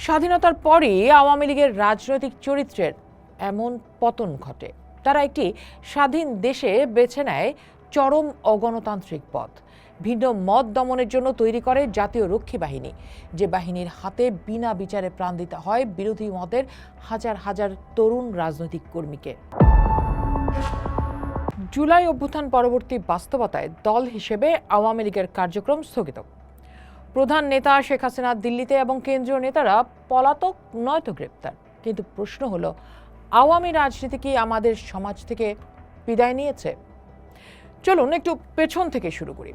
স্বাধীনতার পরই আওয়ামী লীগের রাজনৈতিক চরিত্রের এমন পতন ঘটে। তারা একটি স্বাধীন দেশে বেছে নেয় চরম অগণতান্ত্রিক পথ। ভিন্ন মত দমনের জন্য তৈরি করে জাতীয় রক্ষী বাহিনী, যে বাহিনীর হাতে বিনা বিচারে প্রাণ দিতে হয় বিরোধী মতের হাজার হাজার তরুণ রাজনৈতিক কর্মীকে। জুলাই অভ্যুত্থান পরবর্তী বাস্তবতায় দল হিসেবে আওয়ামী লীগের কার্যক্রম স্থগিত। প্রধান নেতা শেখ হাসিনা দিল্লিতে এবং কেন্দ্রীয় নেতারা পলাতক নয়তো গ্রেপ্তার। কিন্তু প্রশ্ন হলো, আওয়ামী রাজনীতি কি আমাদের সমাজ থেকে বিদায় নিয়েছে? চলুন একটু পেছন থেকে শুরু করি।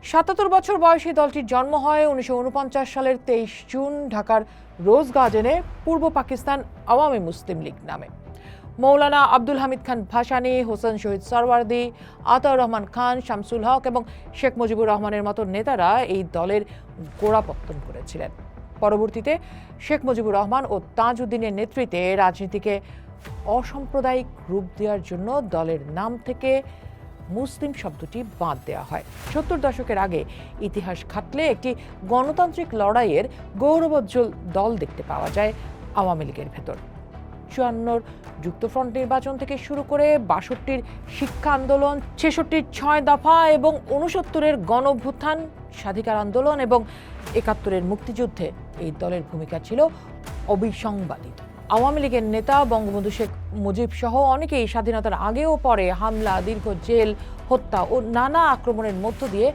৭৭ বছর বয়সী দলটির জন্ম হয় ১৯৪৯ সালের ২৩ জুন ঢাকার রোজ গার্ডেনে পূর্ব পাকিস্তান আওয়ামী মুসলিম লীগ নামে। মৌলানা আব্দুল হামিদ খান ভাসানী, হোসেন শহীদ সরওয়ার্দী, আতাউর রহমান খান, শামসুল হক এবং শেখ মুজিবুর রহমানের মতো নেতারা এই দলের গোড়াপত্তন করেছিলেন। পরবর্তীতে শেখ মুজিবুর রহমান ও তাজউদ্দিনের নেতৃত্বে রাজনীতিকে অসাম্প্রদায়িক রূপ দেওয়ার জন্য দলের নাম থেকে মুসলিম শব্দটি বাদ দেওয়া হয়। ৭০ দশকের আগে ইতিহাস ঘাটলে একটি গণতান্ত্রিক লড়াইয়ের গৌরবোজ্জ্বল দল দেখতে পাওয়া যায় আওয়ামী লীগের ভেতর। ৫৪ যুক্তফ্রন্ট নির্বাচন থেকে শুরু করে ৬২ শিক্ষা আন্দোলন, ৬৬ ৬ দফা এবং ৬৯ গণ অভ্যুত্থান, স্বাধিকার আন্দোলন এবং ৭১ মুক্তিযুদ্ধে এই দলের ভূমিকা ছিল অবিসংবাদিত। আওয়ামী লীগের নেতা বঙ্গবন্ধু শেখ মুজিব সহ অনেকেই স্বাধীনতার আগে ও পরে হামলা, দীর্ঘ জেল, হত্যা ও নানা আক্রমণের মধ্য দিয়ে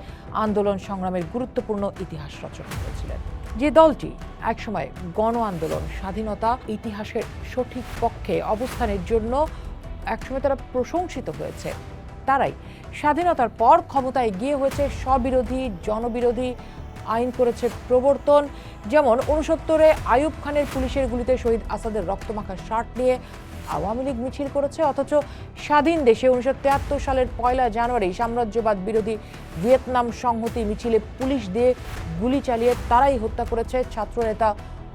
আন্দোলন সংগ্রামের গুরুত্বপূর্ণ ইতিহাস রচনা করেছিলেন। যে দলটি একসময় গণ আন্দোলন, স্বাধীনতা, ইতিহাসের সঠিক পক্ষে অবস্থানের জন্য একসময় তারা প্রশংসিত হয়েছে, তারাই স্বাধীনতার পর ক্ষমতায় গিয়ে হয়েছে স্ববিরোধী, জনবিরোধী আইন করেছে প্রবর্তন। যেমন ৬৯-এ আইয়ুব খানের পুলিশের গুলিতে শহীদ আসাদের রক্তমাখা শার্ট নিয়ে আওয়ামী লীগ মিছিল করেছে, অথচ স্বাধীন দেশে ১৯৭৩ সালের ১ জানুয়ারি সাম্রাজ্যবাদ বিরোধী ভিয়েতনাম সংহতি মিছিলে পুলিশ দিয়ে গুলি চালিয়ে তারাই হত্যা করেছে ছাত্রনেতা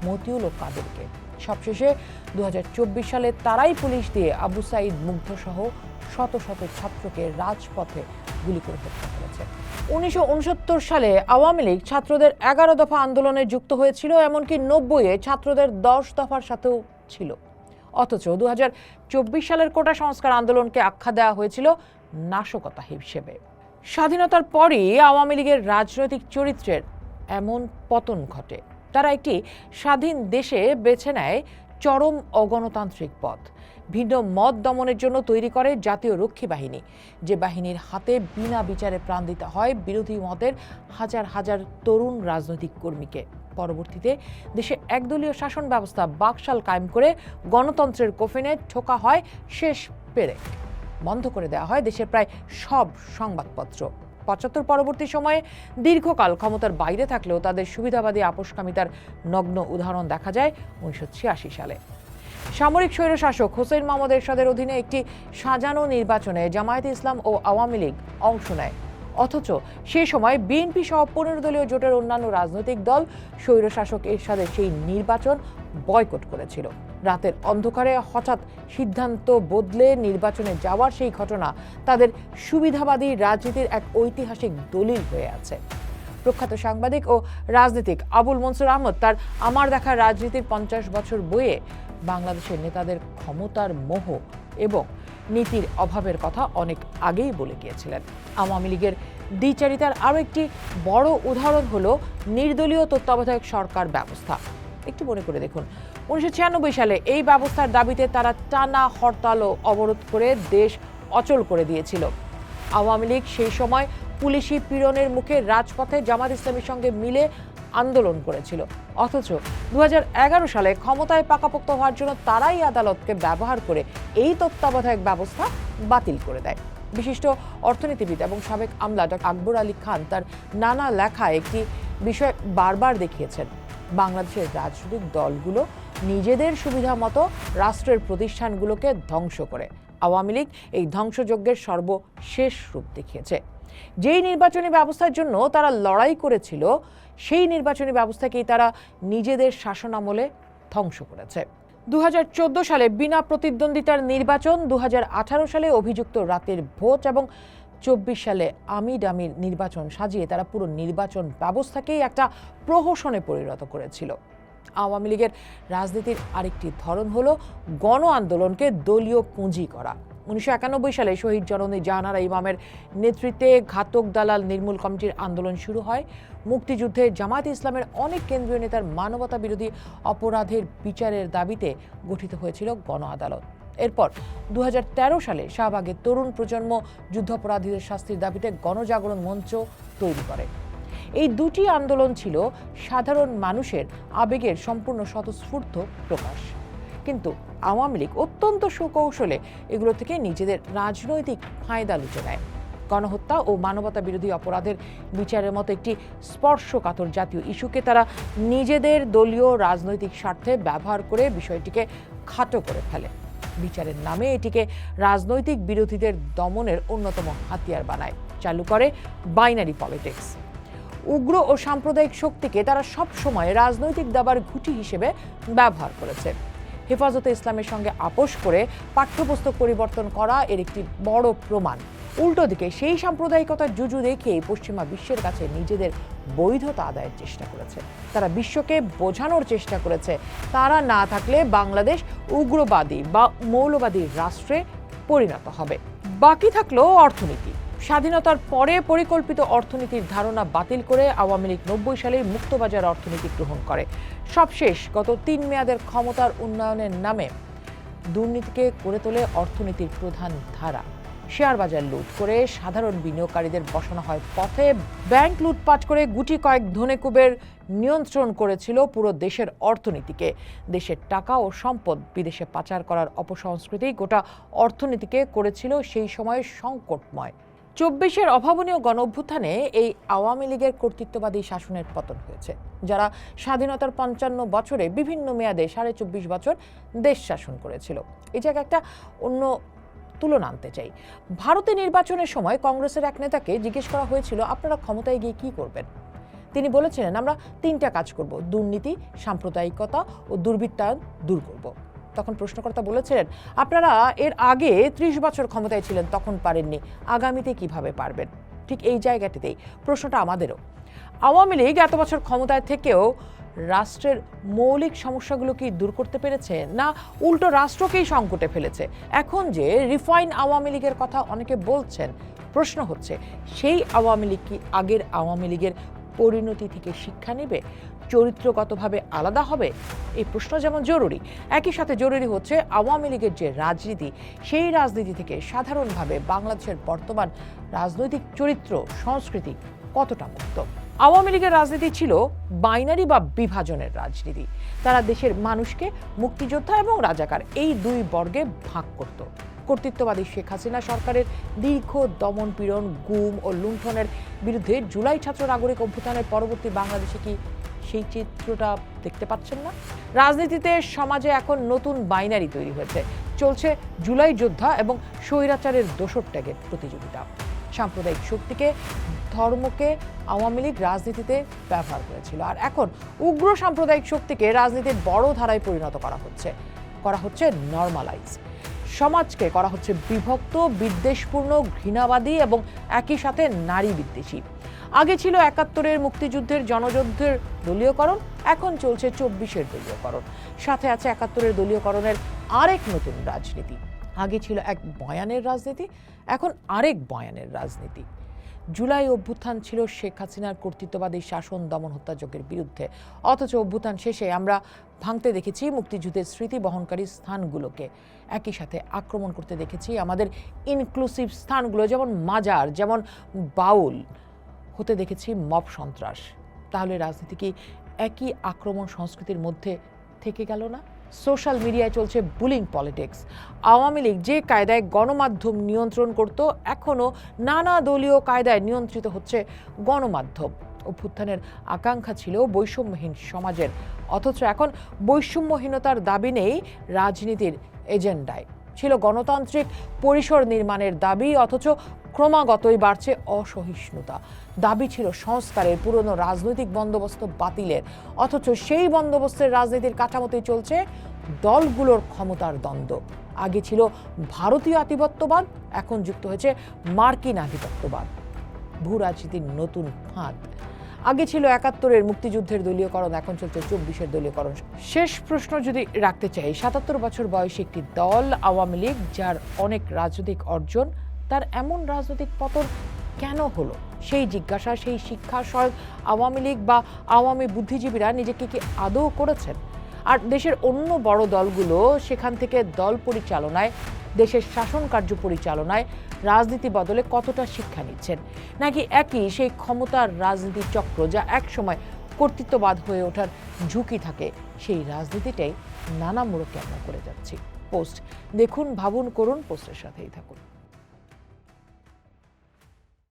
মতিউল ও কাদেরকে। সবশেষে ২০২৪ সালে তারাই পুলিশ দিয়ে আবু সাঈদ মুগ্ধ সহ শত শত ছাত্রকে রাজপথে গুলি করে হত্যা করেছে। ১৯৬৯ সালে আওয়ামী লীগ ছাত্রদের ১১ দফা আন্দোলনে যুক্ত হয়েছিল, এমনকি ৯০-এ ছাত্রদের ১০ দফার সাথেও ছিল। অথচ ২০২৪ সালের কোটা সংস্কার আন্দোলনকে আখ্যা দেওয়া হয়েছিল নাশকতা হিসেবে। স্বাধীনতার পরই আওয়ামী লীগের রাজনৈতিক চরিত্রের এমন পতন ঘটে। তারা একটি স্বাধীন দেশে বেছে নেয় চরম অগণতান্ত্রিক পথ। ভিন্ন মত দমনের জন্য তৈরি করে জাতীয় রক্ষী বাহিনী, যে বাহিনীর হাতে বিনা বিচারে প্রাণ দিতে হয় বিরোধী মতের হাজার হাজার তরুণ রাজনৈতিক কর্মীকে। পরবর্তীতে দেশে একদলীয় শাসন ব্যবস্থা বাকশাল কায়েম করে গণতন্ত্রের কফিনে ঠোকা হয় শেষ পেরেক। বন্ধ করে দেওয়া হয় দেশের প্রায় সব সংবাদপত্র। ৭৫ পরবর্তী সময়ে দীর্ঘকাল ক্ষমতার বাইরে থাকলেও তাদের সুবিধাবাদী আপোষকামিতার নগ্ন উদাহরণ দেখা যায় ১৯৮৬ সালে। সামরিক স্বৈরশাসক হোসেন মোহাম্মদ এরশাদের অধীনে একটি সাজানো নির্বাচনে জামায়াতে ইসলাম ও আওয়ামী লীগ অংশ নেয়, অথচ সে সময় বিএনপি সহ ১৫ দলীয় জোটের অন্যান্য রাজনৈতিক দল স্বৈরশাসক এরশাদের সেই নির্বাচন বয়কট করেছিল। রাতের অন্ধকারে হঠাৎ সিদ্ধান্ত বদলে নির্বাচনে যাওয়ার সেই ঘটনা তাদের সুবিধাবাদী রাজনীতির এক ঐতিহাসিক দলিল হয়ে আছে। প্রখ্যাত সাংবাদিক ও রাজনীতিক আবুল মনসুর আহমদ তার আমার দেখা রাজনীতির ৫০ বছর বইয়ে বাংলাদেশের নেতাদের ক্ষমতার মোহ এবং নীতির অভাবের কথা অনেক আগেই বলে গিয়েছিলেন। আওয়ামী লীগের দ্বিচারিতার আরও একটি বড় উদাহরণ হলো নির্দলীয় তত্ত্বাবধায়ক সরকার ব্যবস্থা। একটু মনে করে দেখুন, ১৯৯৬ সালে এই ব্যবস্থার দাবিতে তারা টানা হরতাল ও অবরোধ করে দেশ অচল করে দিয়েছিল। আওয়ামী লীগ সেই সময় পুলিশি পীড়নের মুখে রাজপথে জামাত ইসলামীর সঙ্গে মিলে আন্দোলন করেছিল, অথচ ২০১১ সালে ক্ষমতায় পাকাপোক্ত হওয়ার জন্য তারাই আদালতকে ব্যবহার করে এই তত্ত্বাবধায়ক ব্যবস্থা বাতিল করে দেয়। বিশিষ্ট অর্থনীতিবিদ এবং সাবেক আমলা ডক্টর আকবর আলী খান তার নানা লেখায় একটি বিষয় বারবার দেখিয়েছেন, বাংলাদেশের রাজনৈতিক দলগুলো নিজেদের সুবিধা মতো রাষ্ট্রের প্রতিষ্ঠানগুলোকে ধ্বংস করে। আওয়ামী লীগ এই ধ্বংসযজ্ঞের সর্বশেষ রূপ দেখিয়েছে। যেই নির্বাচনী ব্যবস্থার জন্য তারা লড়াই করেছিল, সেই নির্বাচনী ব্যবস্থাকেই তারা নিজেদের শাসনামলে ধ্বংস করেছে। ২০১৪ সালে বিনা প্রতিদ্বন্দ্বিতার নির্বাচন, ২০১৮ সালে অভিযুক্ত রাতের ভোট এবং ২৪ সালে আমির নির্বাচন সাজিয়ে তারা পুরো নির্বাচন ব্যবস্থাকেই একটা প্রহসনে পরিণত করেছিল। আওয়ামী লীগের রাজনীতির আরেকটি ধরন হলো গণ আন্দোলনকে দলীয় পুঁজি করা। 1991 সালে শহীদ জননী জাহানারা ইমামের নেতৃত্বে ঘাতক দালাল নির্মূল কমিটির আন্দোলন শুরু হয়। মুক্তিযুদ্ধে জামায়াতে ইসলামের অনেক কেন্দ্রীয় নেতার মানবতা বিরোধী অপরাধের বিচারের দাবিতে গঠিত হয়েছিল গণ আদালত। এরপর 2013 সালে শাহবাগের তরুণ প্রজন্ম যুদ্ধাপরাধীদের শাস্তির দাবিতে গণজাগরণ মঞ্চ তৈরি করে। এই দুটি আন্দোলন ছিল সাধারণ মানুষের আবেগের সম্পূর্ণ স্বতঃস্ফূর্ত প্রকাশ। কিন্তু আওয়ামী লীগ অত্যন্ত সুকৌশলে এগুলো থেকে নিজেদের রাজনৈতিক ফায়দা লুটে নেয়। গণহত্যা ও মানবতা বিরোধী অপরাধের বিচারের মতো একটি স্পর্শকাতর জাতীয় ইস্যুকে তারা নিজেদের দলীয় রাজনৈতিক স্বার্থে ব্যবহার করে বিষয়টিকে খাটো করে ফেলে। বিচারের নামে এটিকে রাজনৈতিক বিরোধীদের দমনের অন্যতম হাতিয়ার বানায়, চালু করে বাইনারি পলিটিক্স। উগ্র ও সাম্প্রদায়িক শক্তিকে তারা সব সময় রাজনৈতিক দাবার ঘুঁটি হিসেবে ব্যবহার করেছে। হেফাজতে ইসলামের সঙ্গে আপোষ করে পাঠ্যপুস্তক পরিবর্তন করা এর একটি বড় প্রমাণ। উল্টো দিকে সেই সাম্প্রদায়িকতার জুজু দেখে পশ্চিমা বিশ্বের কাছে নিজেদের বৈধতা আদায়ের চেষ্টা করেছে। তারা বিশ্বকে বোঝানোর চেষ্টা করেছে তারা না থাকলে বাংলাদেশ উগ্রবাদী বা মৌলবাদী রাষ্ট্রে পরিণত হবে। বাকি থাকলো অর্থনীতি। স্বাধীনতার পরে পরিকল্পিত অর্থনীতির ধারণা বাতিল করে আওয়ামী লীগ 90 সালে মুক্তবাজার অর্থনীতি গ্রহণ করে। সবশেষ গত 3 মেয়াদের ক্ষমতার উন্নয়নের নামে দুর্নীতিকে করে তোলে অর্থনীতির প্রধান ধারা। শেয়ার বাজার লুট করে সাধারণ বিনিয়োগকারীদের বসানো হয় পথে। ব্যাংক লুটপাট করে গুটি কয়েক ধনেকুবের নিয়ন্ত্রণ করেছিল পুরো দেশের অর্থনীতিকে। দেশের টাকা ও সম্পদ বিদেশে পাচার করার অপসংস্কৃতি গোটা অর্থনীতিকে করেছিল সেই সময় সংকটময়। 24-এর অভাবনীয় গণঅভ্যুত্থানে এই আওয়ামী লীগের কর্তৃত্ববাদী শাসনের পতন হয়েছে, যারা স্বাধীনতার 55 বছরে বিভিন্ন মেয়াদে 24.5 বছর দেশ শাসন করেছিল। এই জায়গায় একটা অন্য তুলনা আনতে চাই। ভারতে নির্বাচনের সময় কংগ্রেসের এক নেতাকে জিজ্ঞেস করা হয়েছিল, আপনারা ক্ষমতায় গিয়ে কি করবেন? তিনি বলেছিলেন, আমরা 3টা কাজ করব, দুর্নীতি, সাম্প্রদায়িকতা ও দুর্বৃত্তায়ন দূর করব। তখন প্রশ্নকর্তা বলেছিলেন, আপনারা এর আগে 30 বছর ক্ষমতায় ছিলেন, তখন পারেননি, আগামীতে কিভাবে পারবেন? ঠিক এই জায়গাটিতেই প্রশ্নটা আমাদেরও। আওয়ামী লীগ এত বছর ক্ষমতায় থেকেও রাষ্ট্রের মৌলিক সমস্যাগুলো কি দূর করতে পেরেছে, না উল্টো রাষ্ট্রকেই সংকটে ফেলেছে? এখন যে রিফাইন আওয়ামী লীগের কথা অনেকে বলছেন, প্রশ্ন হচ্ছে সেই আওয়ামী লীগ কি আগের আওয়ামী লীগের পরিণতি থেকে শিক্ষা নেবে, চরিত্রগতভাবে আলাদা হবে? এই প্রশ্ন যেমন জরুরি, একই সাথে জরুরি হচ্ছে আওয়ামী লীগের যে রাজনীতি, সেই রাজনীতি থেকে সাধারণভাবে বাংলাদেশের বর্তমান রাজনৈতিক চরিত্র সংস্কৃতি কতটা মুক্ত। আওয়ামী লীগের রাজনীতি ছিল বাইনারি বা বিভাজনের রাজনীতি। তারা দেশের মানুষকে মুক্তিযোদ্ধা এবং রাজাকার এই দুই বর্গে ভাগ করত। কর্তৃত্ববাদী শেখ হাসিনা সরকারের দীর্ঘ দমন পীড়ন, গুম ও লুণ্ঠনের বিরুদ্ধে জুলাই ছাত্র নাগরিক অভ্যুত্থানের পরবর্তী বাংলাদেশে কি সেই চিত্রটা দেখতে পাচ্ছেন না? রাজনীতিতে সমাজে এখন নতুন বাইনারি তৈরি হয়েছে। চলছে জুলাই যোদ্ধা এবং স্বৈরাচারের দোসর ট্যাগের প্রতিযোগিতা। সাম্প্রদায়িক শক্তিকে, ধর্মকে আওয়ামী লীগ রাজনীতিতে ব্যবহার করেছিল, আর এখন উগ্র সাম্প্রদায়িক শক্তিকে রাজনীতির বড় ধারায় পরিণত করা হচ্ছে নরমালাইজ। সমাজকে করা হচ্ছে বিভক্ত, বিদ্বেষপূর্ণ, ঘৃণাবাদী এবং একই সাথে নারী বিদ্বেষী। আগে ছিল 71-এর মুক্তিযুদ্ধের জনযুদ্ধের দলীয়করণ, এখন চলছে 24-এর দলীয়করণ। সাথে আছে 71-এর দলীয়করণের আরেক নতুন রাজনীতি। আগে ছিল এক বয়ানের রাজনীতি, এখন আরেক বয়ানের রাজনীতি। জুলাই অভ্যুত্থান ছিল শেখ হাসিনার কর্তৃত্ববাদী শাসন, দমন, হত্যাযজ্ঞের বিরুদ্ধে। অথচ অভ্যুত্থান শেষে আমরা ভাঙতে দেখেছি মুক্তিযুদ্ধের স্মৃতি বহনকারী স্থানগুলোকে। একই সাথে আক্রমণ করতে দেখেছি আমাদের ইনক্লুসিভ স্থানগুলো, যেমন মাজার, যেমন বাউল। হতে দেখেছি মব সন্ত্রাস। তাহলে রাজনীতি কি একই আক্রমণ সংস্কৃতির মধ্যে থেকে গেল না? সোশ্যাল মিডিয়ায় চলছে বুলিং পলিটিক্স। আওয়ামী লীগ যে কায়দায় গণমাধ্যম নিয়ন্ত্রণ করত, এখনও নানা দলীয় কায়দায় নিয়ন্ত্রিত হচ্ছে গণমাধ্যম। অভ্যুত্থানের আকাঙ্ক্ষা ছিল বৈষম্যহীন সমাজের, অথচ এখন বৈষম্যহীনতার দাবি নেই রাজনীতির এজেন্ডায়। ছিল গণতান্ত্রিক পরিসর নির্মাণের দাবি, অথচ ক্রমাগতই বাড়ছে অসহিষ্ণুতা। দাবি ছিল সংস্কারের, পুরনো রাজনৈতিক বন্দোবস্ত বাতিলের, অথচ সেই বন্দোবস্তের রাজনীতির কাঠামোতেই চলছে দলগুলোর ক্ষমতার দ্বন্দ্ব। আগে ছিল ভারতীয় আধিপত্যবাদ, এখন যুক্ত হয়েছে মার্কিন আধিপত্যবাদ। ভূ রাজনীতির নতুন ফাঁদ। আগে ছিল ৭১-এর মুক্তিযুদ্ধের দলীয়করণ, এখন চলছে ২৪-এর দলীয়করণ। শেষ প্রশ্ন যদি রাখতে চাই, ৭৭ বছর বয়সী একটি দল আওয়ামী লীগ, যার অনেক রাজনৈতিক অর্জন, তার এমন রাজনৈতিক পতন কেন হলো? সেই জিজ্ঞাসা, সেই শিক্ষা স্বয়ং আওয়ামী লীগ বা আওয়ামী বুদ্ধিজীবীরা নিজেকে কি আদৌ করেছেন? আর দেশের অন্য বড় দলগুলো সেখান থেকে দল পরিচালনায়, দেশের শাসন কার্য পরিচালনায় রাজনীতি বদলে কতটা শিক্ষা নিচ্ছেন? নাকি একই সেই ক্ষমতার রাজনীতি চক্র, যা একসময় কর্তৃত্ববাদ হয়ে ওঠার ঝুঁকি থাকে, সেই রাজনীতিটাই নানা মোড়কে আমরা করে যাচ্ছি? পোস্ট দেখুন, ভাবুন, করুন, পোস্টের সাথেই থাকুন।